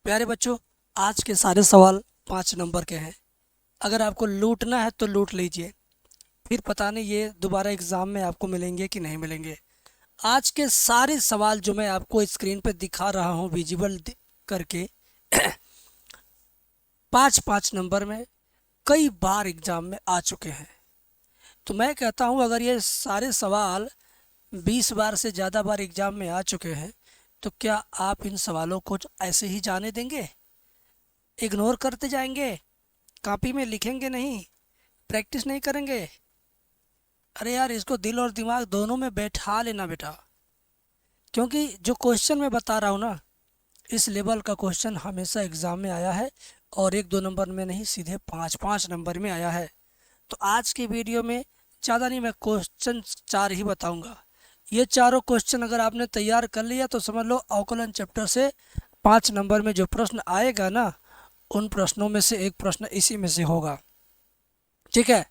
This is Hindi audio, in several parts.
प्यारे बच्चों, आज के सारे सवाल 5 नंबर के हैं। अगर आपको लूटना है तो लूट लीजिए, फिर पता नहीं ये दोबारा एग्ज़ाम में आपको मिलेंगे कि नहीं मिलेंगे। आज के सारे सवाल जो मैं आपको स्क्रीन पे दिखा रहा हूँ विजिबल करके 5-5 नंबर में कई बार एग्ज़ाम में आ चुके हैं। तो मैं कहता हूँ अगर ये सारे सवाल 20 बार से ज़्यादा बार एग्ज़ाम में आ चुके हैं तो क्या आप इन सवालों को ऐसे ही जाने देंगे, इग्नोर करते जाएंगे, कॉपी में लिखेंगे नहीं, प्रैक्टिस नहीं करेंगे? अरे यार, इसको दिल और दिमाग दोनों में बैठा लेना बेटा, क्योंकि जो क्वेश्चन मैं बता रहा हूँ ना, इस लेवल का क्वेश्चन हमेशा एग्ज़ाम में आया है और 1-2 नंबर में नहीं, सीधे 5-5 नंबर में आया है। तो आज की वीडियो में ज़्यादा नहीं, मैं क्वेश्चन 4 ही बताऊंगा। ये चारों क्वेश्चन अगर आपने तैयार कर लिया तो समझ लो अवकलन चैप्टर से 5 नंबर में जो प्रश्न आएगा ना, उन प्रश्नों में से एक प्रश्न इसी में से होगा। ठीक है,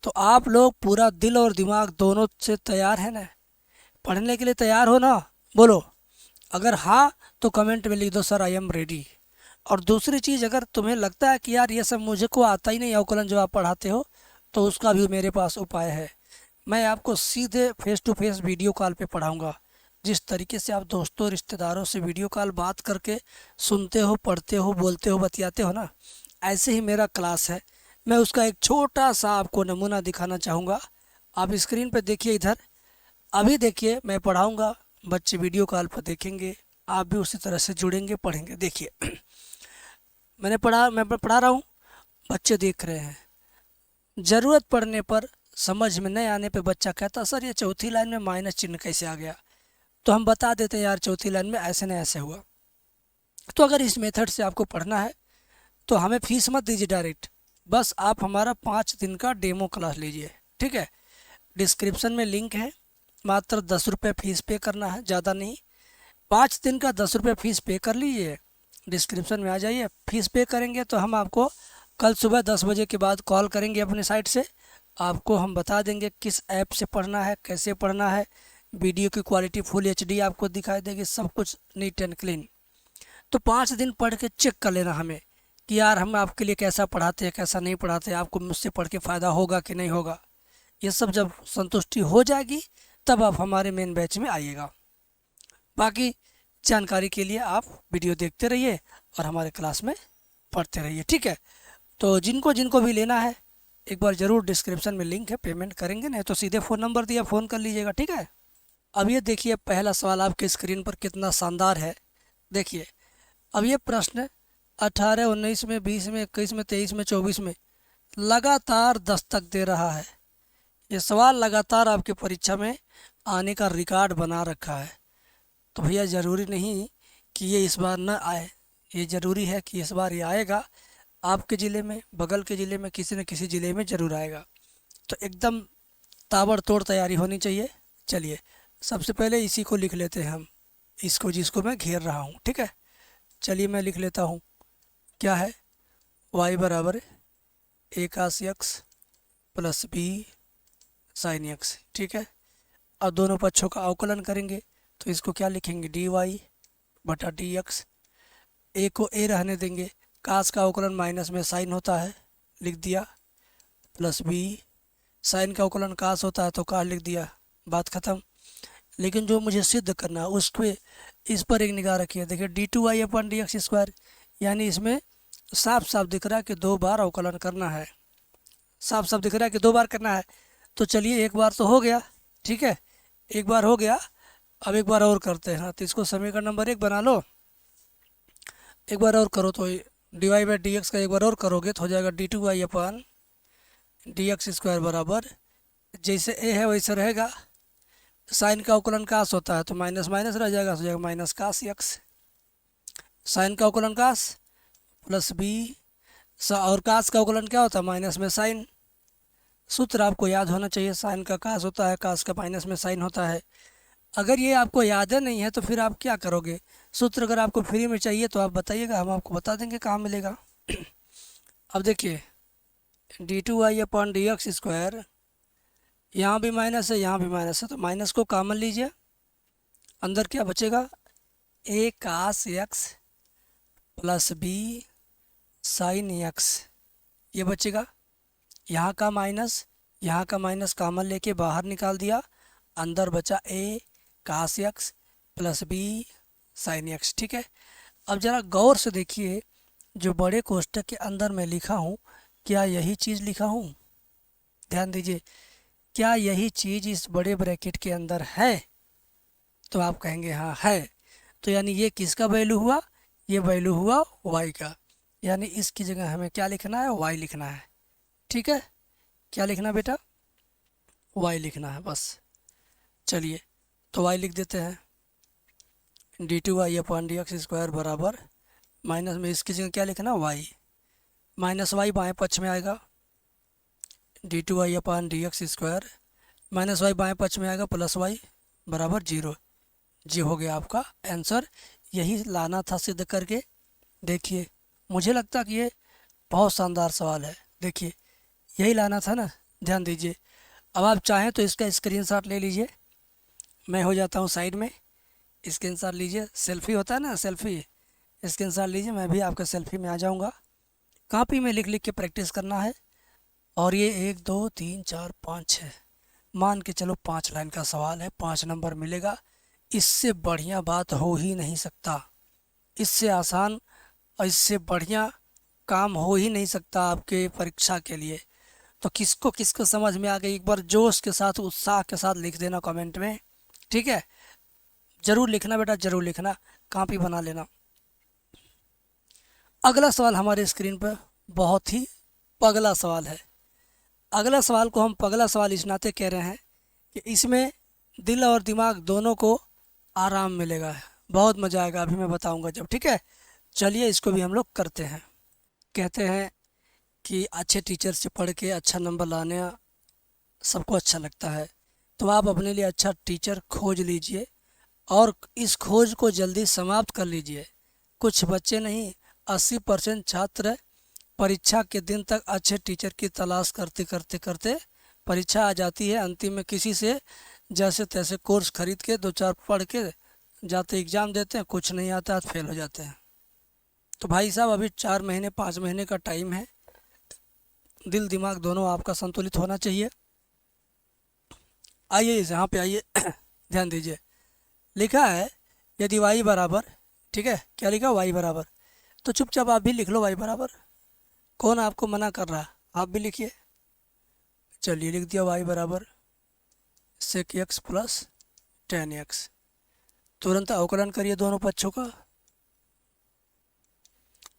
तो आप लोग पूरा दिल और दिमाग दोनों से तैयार है ना, पढ़ने के लिए तैयार हो ना? बोलो। अगर हाँ तो कमेंट में लिख दो सर आई एम रेडी। और दूसरी चीज़, अगर तुम्हें लगता है कि यार ये सब मुझे को आता ही नहीं अवकलन जो आप पढ़ाते हो, तो उसका भी मेरे पास उपाय है। मैं आपको सीधे face to face video call पे पढ़ाऊँगा। जिस तरीके से आप दोस्तों रिश्तेदारों से वीडियो कॉल बात करके सुनते हो, पढ़ते हो, बोलते हो, बतियाते हो ना, ऐसे ही मेरा क्लास है। मैं उसका एक छोटा सा आपको नमूना दिखाना चाहूँगा। आप स्क्रीन पे देखिए, इधर अभी देखिए, मैं पढ़ाऊँगा, बच्चे वीडियो कॉल पर देखेंगे, आप भी उसी तरह से जुड़ेंगे, पढ़ेंगे। देखिए मैं पढ़ा रहा हूँ, बच्चे देख रहे हैं। ज़रूरत पड़ने पर, समझ में नहीं आने पे बच्चा कहता सर ये चौथी लाइन में माइनस चिन्ह कैसे आ गया, तो हम बता देते हैं यार चौथी लाइन में ऐसे नहीं ऐसे हुआ। तो अगर इस मेथड से आपको पढ़ना है तो हमें फीस मत दीजिए डायरेक्ट, बस आप हमारा 5 दिन का डेमो क्लास लीजिए। ठीक है, डिस्क्रिप्शन में लिंक है, मात्र 10 रुपये फीस पे करना है, ज़्यादा नहीं। 5 दिन का 10 रुपये फीस पे कर लीजिए, डिस्क्रिप्शन में आ जाइए। फीस पे करेंगे तो हम आपको कल सुबह 10 बजे के बाद कॉल करेंगे अपने साइट से, आपको हम बता देंगे किस ऐप से पढ़ना है, कैसे पढ़ना है। वीडियो की क्वालिटी फुल HD आपको दिखाई देगी, सब कुछ नीट एंड क्लीन। तो 5 दिन पढ़ के चेक कर लेना हमें कि यार हम आपके लिए कैसा पढ़ाते हैं, कैसा नहीं पढ़ाते, आपको मुझसे पढ़ के फ़ायदा होगा कि नहीं होगा। ये सब जब संतुष्टि हो जाएगी तब आप हमारे मेन बैच में आइएगा। बाकी जानकारी के लिए आप वीडियो देखते रहिए और हमारे क्लास में पढ़ते रहिए। ठीक है, तो जिनको जिनको भी लेना है एक बार ज़रूर, डिस्क्रिप्शन में लिंक है, पेमेंट करेंगे नहीं तो सीधे फ़ोन नंबर दिया, फ़ोन कर लीजिएगा। ठीक है, अब ये देखिए पहला सवाल आपके स्क्रीन पर कितना शानदार है। देखिए, अब ये प्रश्न 18, 19 में, 20 में, 21 में, 23 में, 24 में लगातार दस्तक दे रहा है। ये सवाल लगातार आपके परीक्षा में आने का रिकॉर्ड बना रखा है। तो भैया ज़रूरी नहीं कि ये इस बार न आए, ये ज़रूरी है कि इस बार ये आएगा। आपके ज़िले में, बगल के ज़िले में, किसी न किसी ज़िले में ज़रूर आएगा। तो एकदम ताबड़तोड़ तैयारी होनी चाहिए। चलिए सबसे पहले इसी को लिख लेते हैं हम, इसको जिसको मैं घेर रहा हूँ। ठीक है, चलिए मैं लिख लेता हूँ। क्या है? y बराबर a cos x plus b sin x। ठीक है, अब दोनों पक्षों का अवकलन करेंगे तो इसको क्या लिखेंगे? dy बटा dx। a को a रहने देंगे, कास का अवकलन माइनस में साइन होता है, लिख दिया, प्लस b, साइन का अवकलन कास होता है तो कास लिख दिया, बात ख़त्म। लेकिन जो मुझे सिद्ध करना है उस पर, इस पर एक निगाह रखिए। देखिए d2y अपन dx स्क्वायर, यानी इसमें साफ साफ दिख रहा है कि 2 बार अवकलन करना है, साफ साफ दिख रहा है कि 2 बार करना है। तो चलिए एक बार तो हो गया। ठीक है, एक बार हो गया, अब एक बार और करते हैं। तो इसको समीकरण नंबर 1 बना लो, एक बार और करो तो dy बाई डी का एक बार और करोगे तो हो जाएगा d2y अपन dx स्क्वायर बराबर, जैसे a है वैसे रहेगा, साइन का अवकलन कास होता है तो माइनस माइनस रह जाएगा, हो जाएगा माइनस कास x। साइन का अवकलन कास प्लस b, और कास का अवकलन क्या होता है? माइनस में साइन। सूत्र आपको याद होना चाहिए, साइन का कास होता है, कास का माइनस में साइन होता है। अगर ये आपको याद नहीं है तो फिर आप क्या करोगे? सूत्र अगर आपको फ्री में चाहिए तो आप बताइएगा, हम आपको बता देंगे कहाँ मिलेगा। अब देखिए d2y upon d x square, यहाँ भी माइनस है, यहाँ भी माइनस है, तो माइनस को कॉमन लीजिए, अंदर क्या बचेगा? a cos x plus B sign x, ये बचेगा। यहाँ का माइनस कॉमन लेके बाहर निकाल दिया, अंदर बचा a cos x plus B sign x. ठीक है, अब ज़रा गौर से देखिए, जो बड़े कोष्ठक के अंदर मैं लिखा हूँ, क्या यही चीज़ लिखा हूँ? ध्यान दीजिए, क्या यही चीज़ इस बड़े ब्रैकेट के अंदर है? तो आप कहेंगे हाँ है। तो यानी ये किसका वैल्यू हुआ? ये वैल्यू हुआ y का, यानी इसकी जगह हमें क्या लिखना है? y लिखना है। ठीक है, क्या लिखना है बेटा? y लिखना है बस। चलिए तो y लिख देते हैं, d two y upon d x square बराबर माइनस में इसकी जगह क्या लिखना? y, माइनस वाई बाएँ पक्ष में आएगा, d two y upon d x square minus y बाएँ पक्ष में आएगा प्लस वाई बराबर 0। जी हो गया आपका आंसर। यही लाना था सिद्ध करके। देखिए, मुझे लगता कि ये बहुत शानदार सवाल है। देखिए, यही लाना था ना, ध्यान दीजिए। अब आप चाहें तो इसका स्क्रीनशॉट ले लीजिए, मैं हो जाता हूँ साइड में। स्क्रीनशॉट लीजिए, सेल्फी होता है ना, सेल्फी, स्क्रीनशॉट लीजिए, मैं भी आपका सेल्फी में आ जाऊँगा। कॉपी में लिख लिख के प्रैक्टिस करना है। और ये 1 2 3 4 5 6, मान के चलो 5 लाइन का सवाल है, 5 नंबर मिलेगा। इससे बढ़िया बात हो ही नहीं सकता, इससे आसान और इससे बढ़िया काम हो ही नहीं सकता आपके परीक्षा के लिए। तो किसको किसको समझ में आ गई, एक बार जोश के साथ उत्साह के साथ लिख देना कमेंट में। ठीक है, ज़रूर लिखना बेटा, ज़रूर लिखना, कॉपी बना लेना। अगला सवाल हमारे स्क्रीन पर बहुत ही पगला सवाल है। अगला सवाल को हम पगला सवाल इस नाते कह रहे हैं कि इसमें दिल और दिमाग दोनों को आराम मिलेगा, बहुत मज़ा आएगा, अभी मैं बताऊंगा जब। ठीक है, चलिए इसको भी हम लोग करते हैं। कहते हैं कि अच्छे टीचर से पढ़ के अच्छा नंबर लाने सबको अच्छा लगता है, तो आप अपने लिए अच्छा टीचर खोज लीजिए और इस खोज को जल्दी समाप्त कर लीजिए। कुछ बच्चे नहीं, 80% छात्र परीक्षा के दिन तक अच्छे टीचर की तलाश करते करते करते परीक्षा आ जाती है, अंतिम में किसी से जैसे तैसे कोर्स खरीद के 2 4 पढ़ के जाते एग्ज़ाम देते हैं, कुछ नहीं आता तो फेल हो जाते हैं। तो भाई साहब, अभी 4 महीने 5 महीने का टाइम है, दिल दिमाग दोनों आपका संतुलित होना चाहिए। आइए इस यहाँ पे आइए, ध्यान दीजिए, लिखा है यदि y बराबर, ठीक है, क्या लिखा? y बराबर, तो चुपचाप आप भी लिख लो y बराबर। कौन आपको मना कर रहा है? आप भी लिखिए। चलिए लिख दिया y बराबर sec x plus tan x. तुरंत अवकलन करिए दोनों पक्षों का।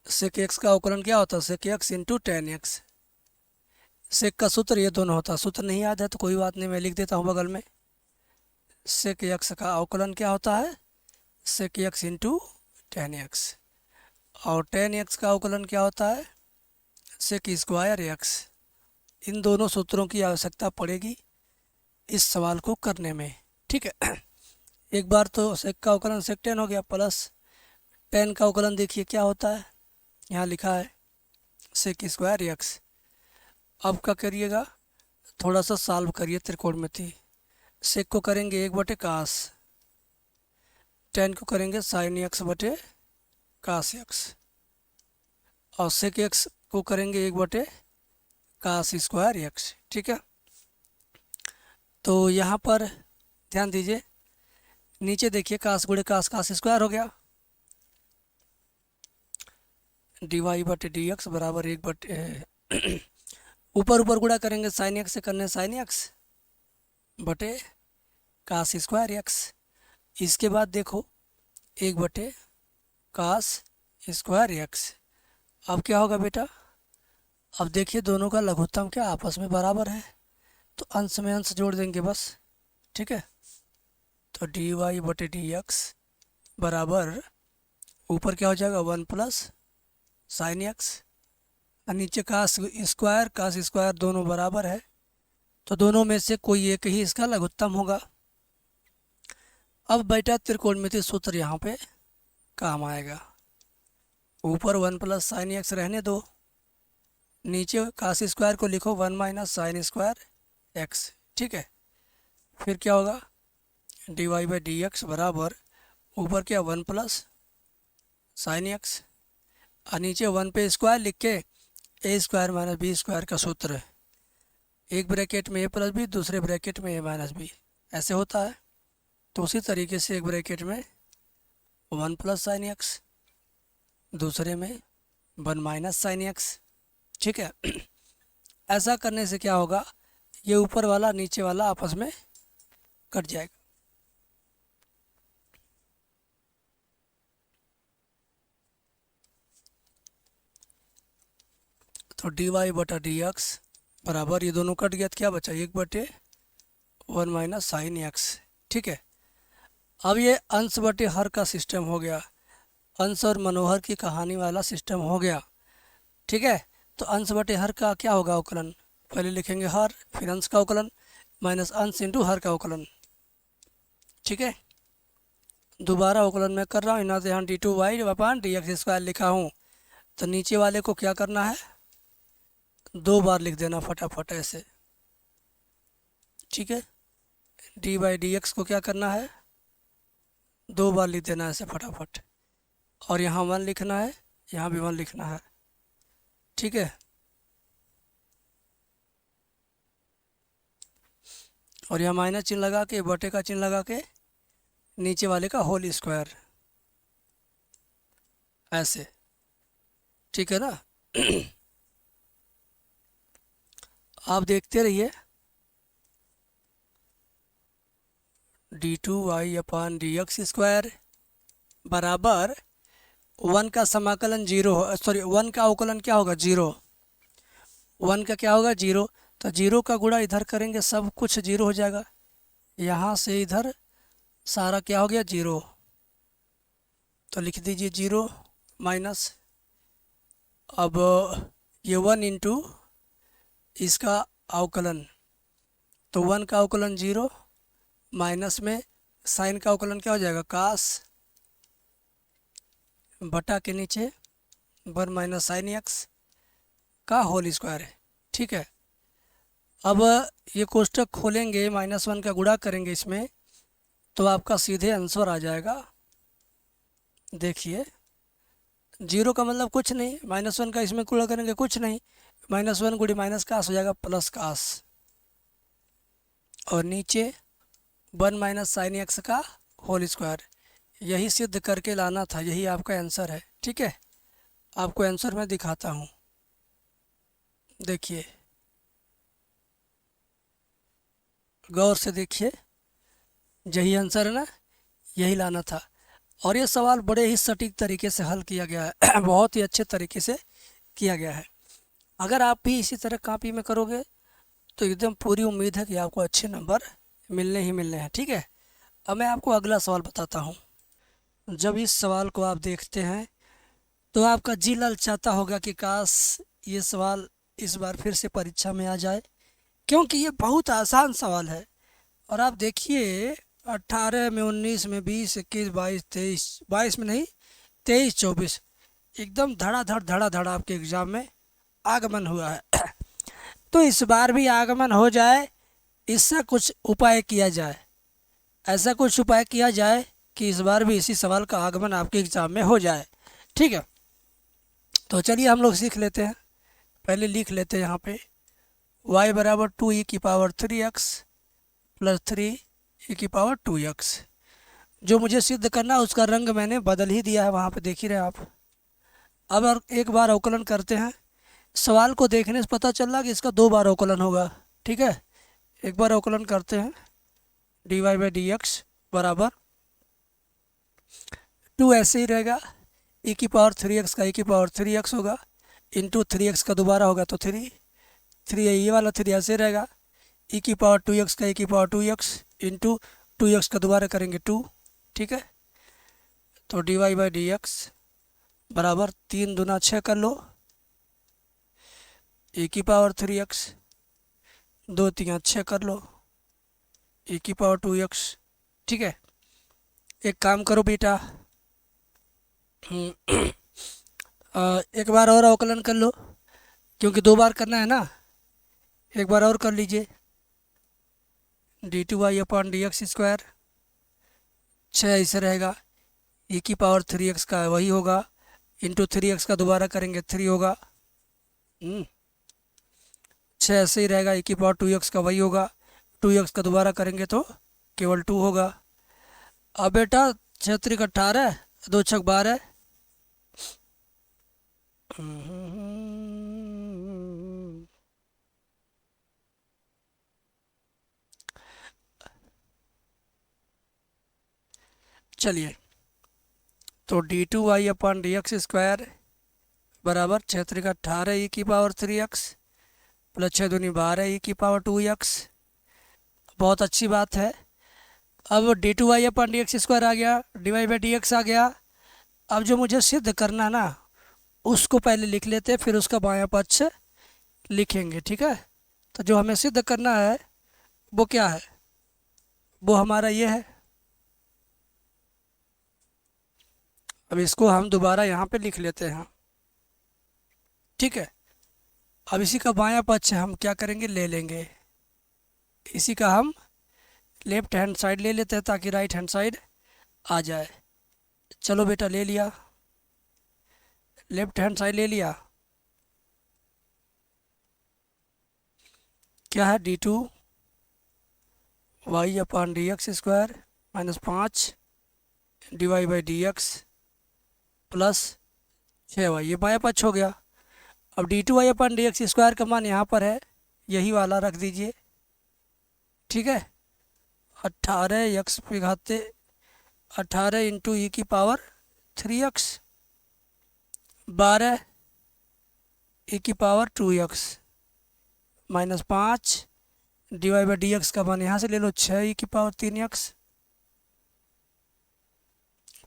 सेक एक्स का अवकलन क्या होता है? Sec x into tan x. Sec का सूत्र ये दोनों होता है, सूत्र नहीं याद है तो कोई बात नहीं, मैं लिख देता हूँ बगल में। सेक एक्स का अवकलन क्या होता है? Sec x into tan x. और टेन एक्स का अवकलन क्या होता है? Sec square x. इन दोनों सूत्रों की आवश्यकता पड़ेगी इस सवाल को करने में। ठीक है, एक बार तो सेक का अवकलन सेक टेन हो गया, प्लस टेन का अवकलन देखिए क्या होता है, यहाँ लिखा है सेक स्क्वायर एक्स। अब क्या करिएगा, थोड़ा सा सॉल्व करिए त्रिकोणमिति। सेक को करेंगे 1/कास, टेन को करेंगे साइन एक्स बटे कास एक्स, और सेक एक्स को करेंगे 1/कास स्क्वायर एक्स। ठीक है, तो यहाँ पर ध्यान दीजिए, नीचे देखिए कास गुणे कास, कास स्क्वायर हो गया, डी वाई बटे डी एक्स बराबर 1 ऊपर ऊपर गुणा करेंगे साइन एक्स से, करने साइन एक्स बटे कास स्क्वायर एक्स। इसके बाद देखो 1/कास स्क्वायर एक्स। अब क्या होगा बेटा? अब देखिए दोनों का लघुत्तम क्या आपस में बराबर है, तो अंश में अंश जोड़ देंगे बस। ठीक है, तो डी वाई बटे डी एक्स बराबर ऊपर क्या हो जाएगा 1 प्लस साइन एक्स, और नीचे कास स्क्वायर दोनों बराबर है, तो दोनों में से कोई एक ही इसका लघुत्तम होगा। अब बेटा त्रिकोणमिति सूत्र यहाँ पे काम आएगा। ऊपर 1 प्लस साइन एक्स रहने दो, नीचे कास स्क्वायर को लिखो 1 माइनस साइन स्क्वायर एक्स। ठीक है, फिर क्या होगा? D y by d x बराबर ऊपर क्या 1 प्लस साइन एक्स, और नीचे 1 पे स्क्वायर लिख के ए स्क्वायर माइनस बी स्क्वायर का सूत्र है, एक ब्रैकेट में ए प्लस बी, दूसरे ब्रैकेट में ए माइनस बी, ऐसे होता है। तो उसी तरीके से एक ब्रैकेट में 1 प्लस साइन एक्स, दूसरे में 1 माइनस साइन एक्स, ठीक है। ऐसा करने से क्या होगा, ये ऊपर वाला नीचे वाला आपस में कट जाएगा। तो डी वाई बटा डी एक्स बराबर, ये दोनों कट गया तो क्या बचा, 1/1 माइनस साइन एक्स, ठीक है। अब ये अंश बटे हर का सिस्टम हो गया, अंश और मनोहर की कहानी वाला सिस्टम हो गया, ठीक है। तो अंश बटे हर का क्या होगा अवकलन, पहले लिखेंगे हर, फिर अंश का अवकलन माइनस अंश इंटू हर का अवकलन, ठीक है। दोबारा अवकलन मैं कर रहा हूँ, यहाँ से यहाँ d2y अपान डी एक्स स्क्वायर लिखा हूँ, तो नीचे वाले को क्या करना है, 2 बार लिख देना फटाफट ऐसे, ठीक है। डी बाई डी एक्स को क्या करना है, 2 बार लिख देना ऐसे फटाफट, और यहाँ 1 लिखना है, यहाँ भी 1 लिखना है, ठीक है। और यहाँ माइनस चिन्ह लगा के, बटे का चिन्ह लगा के, नीचे वाले का होल स्क्वायर, ऐसे, ठीक है ना। आप देखते रहिए, d2y अपान डी एक्स स्क्वायर बराबर 1 का समाकलन 0, सॉरी 1 का अवकलन क्या होगा 0, 1 का क्या होगा 0, तो 0 का गुणा इधर करेंगे सब कुछ 0 हो जाएगा, यहाँ से इधर सारा क्या हो गया 0, तो लिख दीजिए 0 माइनस, अब ये 1 इंटू इसका अवकलन, तो 1 का अवकलन 0 माइनस में साइन का अवकलन क्या हो जाएगा कास, बटा के नीचे 1 माइनस साइन एक्स का होल स्क्वायर है, ठीक है। अब ये कोष्टक खोलेंगे, -1 का गुणा करेंगे इसमें, तो आपका सीधे आंसर आ जाएगा। देखिए 0 का मतलब कुछ नहीं, -1 का इसमें गुणा करेंगे कुछ नहीं, -1 गुणी माइनस कास हो जाएगा प्लस कास, और नीचे 1 माइनस साइन एक्स का होल स्क्वायर, यही सिद्ध करके लाना था, यही आपका आंसर है, ठीक है। आपको आंसर मैं दिखाता हूँ, देखिए गौर से देखिए, यही आंसर है ना, यही लाना था। और ये सवाल बड़े ही सटीक तरीके से हल किया गया है बहुत ही अच्छे तरीके से किया गया है। अगर आप भी इसी तरह कॉपी में करोगे तो एकदम पूरी उम्मीद है कि आपको अच्छे नंबर मिलने ही मिलने हैं, ठीक है। अब मैं आपको अगला सवाल बताता हूँ। जब इस सवाल को आप देखते हैं तो आपका जी ललचाता होगा कि काश ये सवाल इस बार फिर से परीक्षा में आ जाए, क्योंकि ये बहुत आसान सवाल है। और आप देखिए 18 में, 19 में, 20, 21, 22, 23, 22 में नहीं 23, 24 एकदम धड़ा धड़ आपके एग्ज़ाम में आगमन हुआ है तो इस बार भी आगमन हो जाए, इससे कुछ उपाय किया जाए, ऐसा कुछ उपाय किया जाए कि इस बार भी इसी सवाल का आगमन आपके एग्ज़ाम में हो जाए, ठीक है। तो चलिए हम लोग सीख लेते हैं, पहले लिख लेते हैं यहाँ पे y बराबर 2e⁻³ प्लस 3e⁻²x। जो मुझे सिद्ध करना है उसका रंग मैंने बदल ही दिया है, वहाँ पे देख ही रहे आप। अब और एक बार अवकलन करते हैं, सवाल को देखने से पता चल रहा कि इसका 2 बार अवकलन होगा, ठीक है। एक बार अवकलन करते हैं, dy बाई डी एक्स बराबर 2 ऐसे ही रहेगा, e⁻³ का e⁻³ होगा, इंटू 3x का दोबारा होगा तो 3 ये वाला 3 ऐसे रहेगा, e⁻² का e⁻² इंटू 2x का दोबारा करेंगे 2, ठीक है। तो dy बाई डी एक्स बराबर 3 दूना 6 कर लो, e⁻³ 2 3 6 कर लो, e⁻²x, ठीक है। एक काम करो बेटा एक बार और अवकलन कर लो, क्योंकि 2 बार करना है ना, एक बार और कर लीजिए, d2y अपान डी एक्स स्क्वायर 6 ऐसे रहेगा, e⁻³ का वही होगा, इंटू 3x का दोबारा करेंगे 3 होगा। 6 ऐसे ही रहेगा, e⁻2x का वही होगा। 2x का दोबारा करेंगे तो केवल 2 होगा। अब बेटा 6 त्रिक 18, 2 छक 12। चलिए, तो d2y/dx² बराबर 6 त्रिक 18 e⁻3x प्लस 6 दूनी 12 e⁻2x। बहुत अच्छी बात है। अब d2y/dx² आ गया, dy/dx आ गया। अब जो मुझे सिद्ध करना ना, उसको पहले लिख लेते हैं, फिर उसका बायां पक्ष लिखेंगे, ठीक है। तो जो हमें सिद्ध करना है वो क्या है, वो हमारा ये है। अब इसको हम दोबारा यहाँ पे लिख लेते हैं, ठीक है। अब इसी का बायां पक्ष हम क्या करेंगे, ले लेंगे। इसी का हम लेफ्ट हैंड साइड ले लेते हैं ताकि राइट हैंड साइड आ जाए। चलो बेटा, ले लिया, लेफ्ट हैंड साइड ले लिया। क्या है, d2y/dx² -5 dy/dx प्लस 6y, ये बायां पक्ष हो गया। अब d2y/dx² का मान यहाँ पर है, यही वाला रख दीजिए, ठीक है। 18x घाते 18 into e⁻3x 12 e⁻2x -5 dy/dx का मान यहाँ से ले लो 6 e⁻3x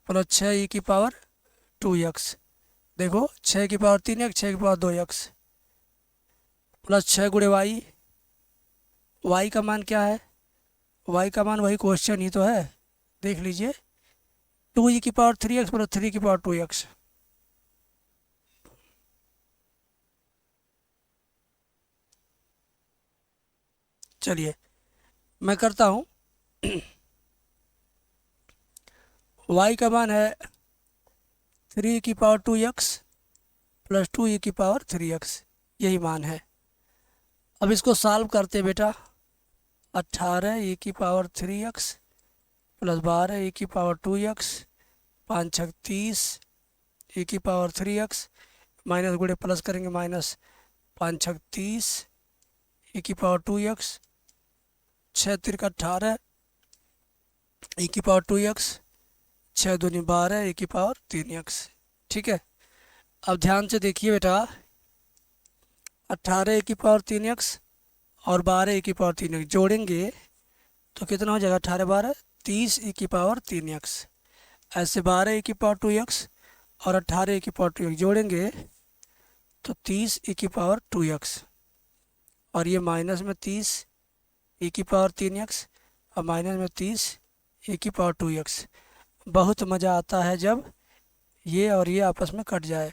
प्लस 6 e⁻2x। देखो 6 e⁻3x 6 e⁻2x प्लस 6 गुणे y। y का मान क्या है, y का मान वही क्वेश्चन ही तो है, देख लीजिए, 2 e⁻3x प्लस 3 e⁻2x। चलिए मैं करता हूँ। y का मान है 3 e⁻2x प्लस 2 e⁻3x, यही मान है। अब इसको सॉल्व करते बेटा, 18 e⁻3x प्लस 12 e⁻2x 5 छक 30 e⁻3x माइनस गुणे प्लस करेंगे माइनस 5 छक 30 e⁻2x 6 त्रिक 18 e⁻2x 6 दूनी 12 e⁻3x, ठीक है। अब ध्यान से देखिए बेटा, 18 e⁻3x और 12 e⁻3x जोड़ेंगे तो कितना हो जाएगा, 18 12 30 e⁻3x। ऐसे 12 e⁻2x और 18 e⁻2x जोड़ेंगे तो 30 e⁻2x, और ये माइनस में 30 e⁻3x और माइनस में 30 e⁻2x। बहुत मज़ा आता है जब ये और ये आपस में कट जाए,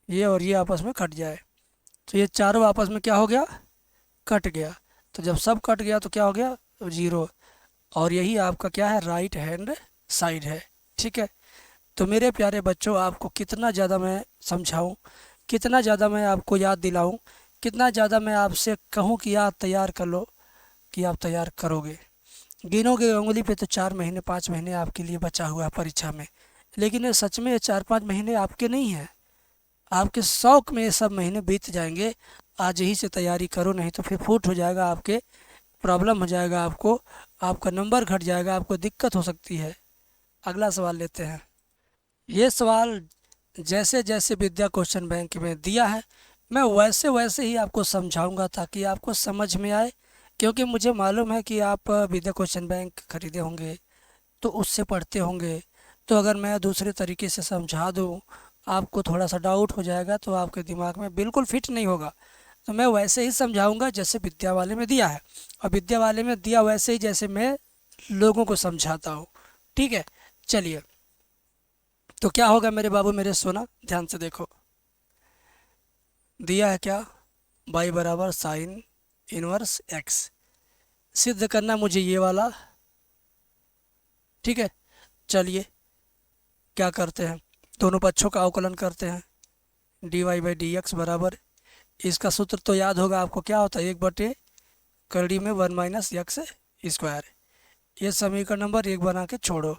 ये और ये आपस में कट जाए। तो ये चारों आपस में क्या हो गया, कट गया। तो जब सब कट गया तो क्या हो गया, 0। और यही आपका क्या है, राइट हैंड साइड है, ठीक है। तो मेरे प्यारे बच्चों, आपको कितना ज़्यादा मैं समझाऊं, कितना ज़्यादा मैं आपको याद दिलाऊं, कितना ज़्यादा मैं आपसे कहूं कि याद तैयार कर लो, कि आप तैयार करोगे। गिनोगे उंगली पे तो 4 महीने 5 महीने आपके लिए बचा हुआ है परीक्षा में, लेकिन ये सच में ये 4-5 महीने आपके नहीं हैं, आपके शौक में ये सब महीने बीत जाएंगे। आज ही से तैयारी करो, नहीं तो फिर फूट हो जाएगा, आपके प्रॉब्लम हो जाएगा, आपको आपका नंबर घट जाएगा, आपको दिक्कत हो सकती है। अगला सवाल लेते हैं। ये सवाल जैसे जैसे विद्या क्वेश्चन बैंक में दिया है, मैं वैसे वैसे ही आपको समझाऊंगा ताकि आपको समझ में आए, क्योंकि मुझे मालूम है कि आप विद्या क्वेश्चन बैंक खरीदे होंगे तो उससे पढ़ते होंगे। तो अगर मैं दूसरे तरीके से समझा दूं, आपको थोड़ा सा डाउट हो जाएगा, तो आपके दिमाग में बिल्कुल फिट नहीं होगा। तो मैं वैसे ही समझाऊंगा जैसे विद्या वाले में दिया है, और विद्या वाले में दिया वैसे ही जैसे मैं लोगों को समझाता हूँ, ठीक है। चलिए, तो क्या होगा मेरे बाबू मेरे सोना, ध्यान से देखो। दिया है क्या, y बराबर साइन इनवर्स x। सिद्ध करना मुझे ये वाला, ठीक है। चलिए क्या करते हैं, दोनों पक्षों का अवकलन करते हैं। dy बाई डी एक्स बराबर, इसका सूत्र तो याद होगा आपको, क्या होता है 1/करड़ी में 1 माइनस एक्स स्क्वायर। ये समीकरण नंबर 1 बना के छोड़ो,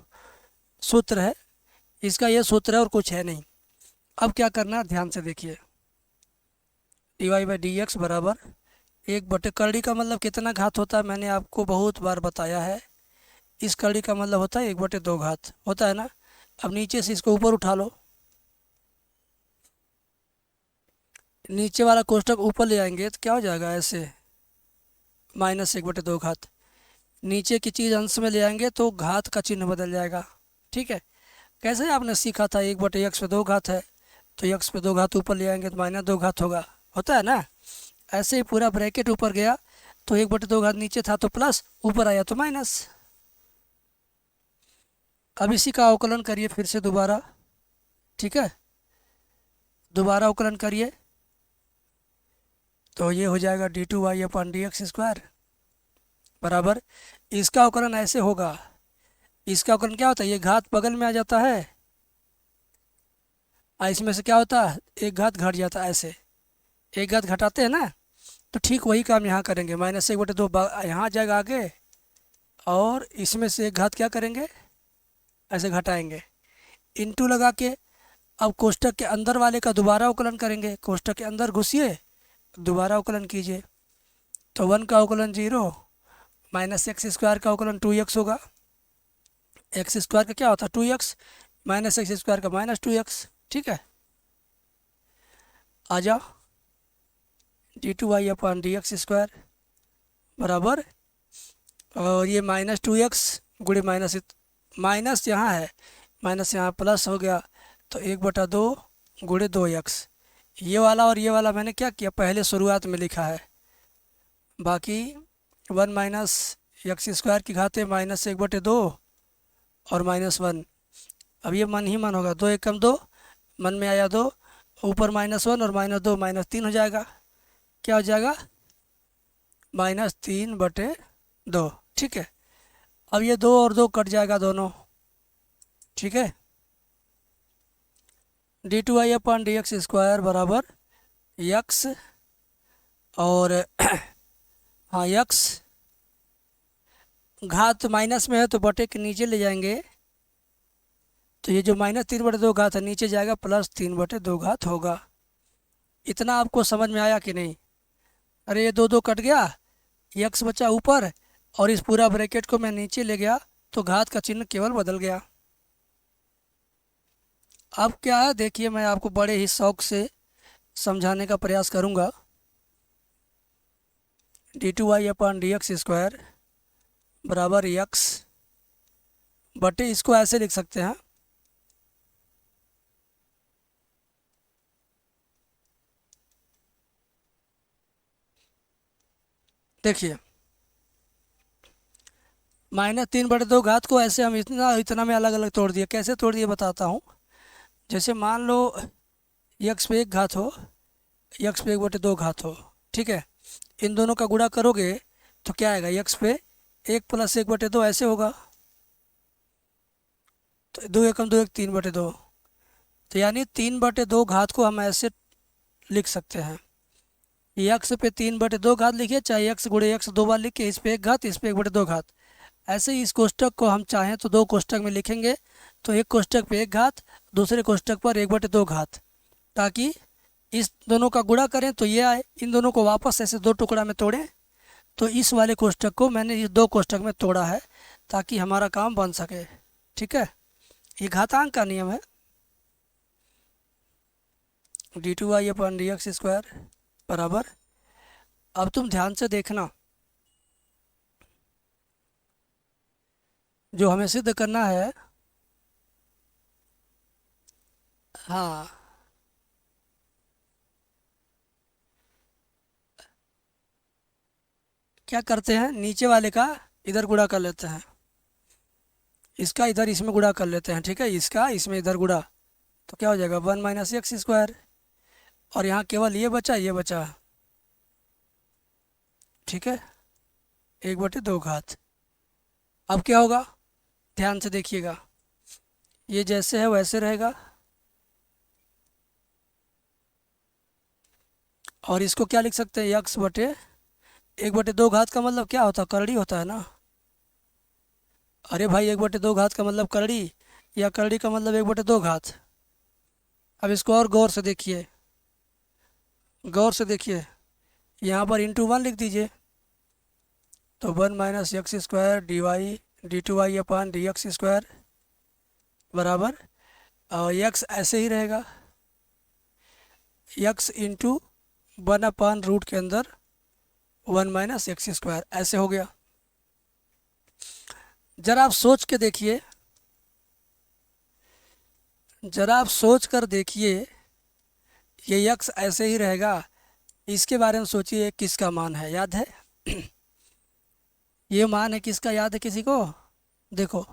सूत्र है इसका, ये सूत्र है और कुछ है नहीं। अब क्या करना है ध्यान से देखिए, dy बाई डी एक्स बराबर 1/करड़ी का मतलब कितना घात होता है, मैंने आपको बहुत बार बताया है। इस कड़ी का मतलब होता है 1/2 घात होता है ना। अब नीचे से इसको ऊपर उठा लो, नीचे वाला कोष्ठक ऊपर ले आएंगे तो क्या हो जाएगा ऐसे, -1/2 घात। नीचे की चीज़ अंश में ले आएंगे तो घात का चिन्ह बदल जाएगा। ठीक है, कैसे आपने सीखा था 1/x पे 2 घात है, तो x पे 2 घात ऊपर ले आएंगे तो -2 घात होगा, होता है ना। ऐसे ही पूरा ब्रैकेट ऊपर गया तो 1/2 घात नीचे था तो प्लस, ऊपर आया तो माइनस। अब इसी का अवकलन करिए फिर से दोबारा, ठीक है, दोबारा अवकलन करिए तो ये हो जाएगा d2y/dx² बराबर, इसका अवकलन ऐसे होगा, इसका अवकलन क्या होता है, ये घात बगल में आ जाता है और इसमें से क्या होता है एक घात घट जाता है, ऐसे एक घात घटाते हैं ना, तो ठीक वही काम यहाँ करेंगे। -1/2 यहाँ जाएगा आगे, और इसमें से एक घात क्या करेंगे ऐसे घटाएंगे, इंटू लगा के। अब कोष्ठक के अंदर वाले का दोबारा अवकलन करेंगे, कोष्ठक के अंदर घुसिए, दोबारा अवकलन कीजिए, तो 1 का अवकलन 0, -x² का अवकलन 2x होगा। x² का क्या होता है 2x, -x² का -2x। ठीक है, आ जाओ, d2y/dx² बराबर, और ये -2x गुणे माइनस यहाँ है, माइनस यहाँ प्लस हो गया, तो 1/2 गुणे 2x। ये वाला और ये वाला मैंने क्या किया पहले शुरुआत में लिखा है, बाकी 1 - x² की घात है -1/2 और -1। अब ये मन ही मन होगा, 2 एकम 2, मन में आया 2, ऊपर -1 और -2 -3 हो जाएगा, क्या हो जाएगा -3/2। ठीक है, अब ये 2 और 2 कट जाएगा दोनों। ठीक है, d2y/dx² बराबर x, और हाँ x घात माइनस में है तो बटे के नीचे ले जाएंगे, तो ये जो -3/2 घात है नीचे जाएगा, +3/2 घात होगा। इतना आपको समझ में आया कि नहीं? अरे ये 2 कट गया, x बचा ऊपर, और इस पूरा ब्रैकेट को मैं नीचे ले गया तो घात का चिन्ह केवल बदल गया। अब क्या है देखिए, मैं आपको बड़े ही शौक से समझाने का प्रयास करूंगा। d2y/dx² बराबर x बटे, इसको ऐसे लिख सकते हैं, देखिए -3/2 घात को ऐसे हम इतना इतना में अलग अलग तोड़ दिए। कैसे तोड़ दिए बताता हूँ। जैसे मान लो x पे 1 घात हो, x पे 1/2 घात हो, ठीक है, इन दोनों का गुणा करोगे तो क्या आएगा, x पे 1 + 1/2 ऐसे होगा, तो 2 एकम 2 1 3/2, तो यानी 3/2 घात को हम ऐसे लिख सकते हैं। x पे 3/2 घात लिखिए, चाहे x गुणे x 2 बार लिख के, इस पे 1 घात इस पे 1/2 घात। ऐसे ही इस कोष्ठक को हम चाहें तो 2 कोष्ठक में लिखेंगे, तो एक कोष्ठक पे 1 घात, दूसरे कोष्ठक पर 1/2 घात, ताकि इस दोनों का गुणा करें तो ये आए, इन दोनों को वापस ऐसे 2 टुकड़ा में तोड़ें, तो इस वाले कोष्ठक को मैंने इस 2 कोष्ठक में तोड़ा है ताकि हमारा काम बन सके। ठीक है, ये घातांक का नियम है। d2y/dx² बराबर, अब तुम ध्यान से देखना, जो हमें सिद्ध करना है, हाँ क्या करते हैं, नीचे वाले का इधर गुणा कर लेते हैं, इसका इधर इसमें गुणा कर लेते हैं, ठीक है, इसका इसमें इधर गुणा, तो क्या हो जाएगा 1 - x², और यहाँ केवल ये बचा, ये बचा, ठीक है, 1/2 घात। अब क्या होगा ध्यान से देखिएगा, ये जैसे है वैसे रहेगा, और इसको क्या लिख सकते हैं, यक्स बटे 1/2 घात का मतलब क्या होता है, करड़ी होता है ना। अरे भाई 1/2 घात का मतलब करड़ी, या करड़ी का मतलब 1/2 घात। अब इसको और गौर से देखिए, गौर से देखिए, यहाँ पर इंटू 1 लिख दीजिए, तो 1 - x² dy/2y/dx² बराबर, और x ऐसे ही रहेगा, x इंटू 1/√, के अंदर 1 - x², ऐसे हो गया। जरा आप सोच के देखिए, जरा आप सोच कर देखिए, ये x ऐसे ही रहेगा, इसके बारे में सोचिए किसका मान है, याद है? ये मान है किसका, याद है किसी को? देखो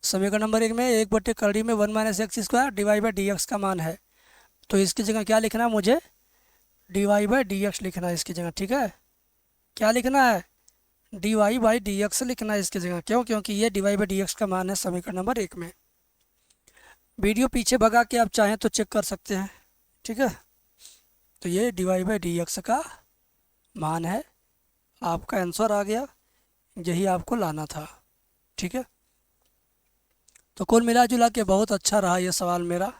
समीकरण नंबर 1 में 1/करड़ी में 1 - x² dy/dx का मान है, तो इसकी जगह क्या लिखना है मुझे, dy/dx लिखना है इसकी जगह, ठीक है। क्या लिखना है, dy/dx लिखना है इसकी जगह। क्यों? क्योंकि ये dy/dx का मान है समीकरण नंबर 1 में। वीडियो पीछे भगा के आप चाहें तो चेक कर सकते हैं, ठीक है। तो ये dy/dx का मान है, आपका आंसर आ गया, यही आपको लाना था, ठीक है। तो कुल मिला जुला के बहुत अच्छा रहा ये सवाल मेरा,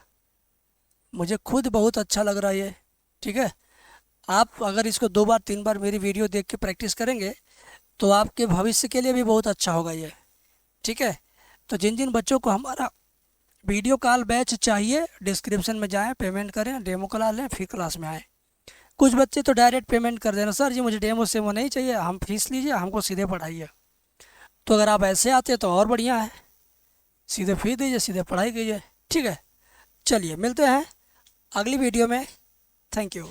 मुझे खुद बहुत अच्छा लग रहा है ये, ठीक है। आप अगर इसको 2 बार 3 बार मेरी वीडियो देख के प्रैक्टिस करेंगे तो आपके भविष्य के लिए भी बहुत अच्छा होगा ये, ठीक है। तो जिन जिन बच्चों को हमारा वीडियो कॉल बैच चाहिए, डिस्क्रिप्शन में जाएं, पेमेंट करें, डेमो क्लास लें, फिर क्लास में आएँ। कुछ बच्चे तो डायरेक्ट पेमेंट कर देना, सर जी मुझे डेमो सेमो नहीं चाहिए, हम फीस लीजिए, हमको सीधे पढ़ाइए। तो अगर आप ऐसे आते तो और बढ़िया है, सीधे फीस दीजिए, सीधे पढ़ाई कीजिए, ठीक है। चलिए मिलते हैं अगली वीडियो में, थैंक यू।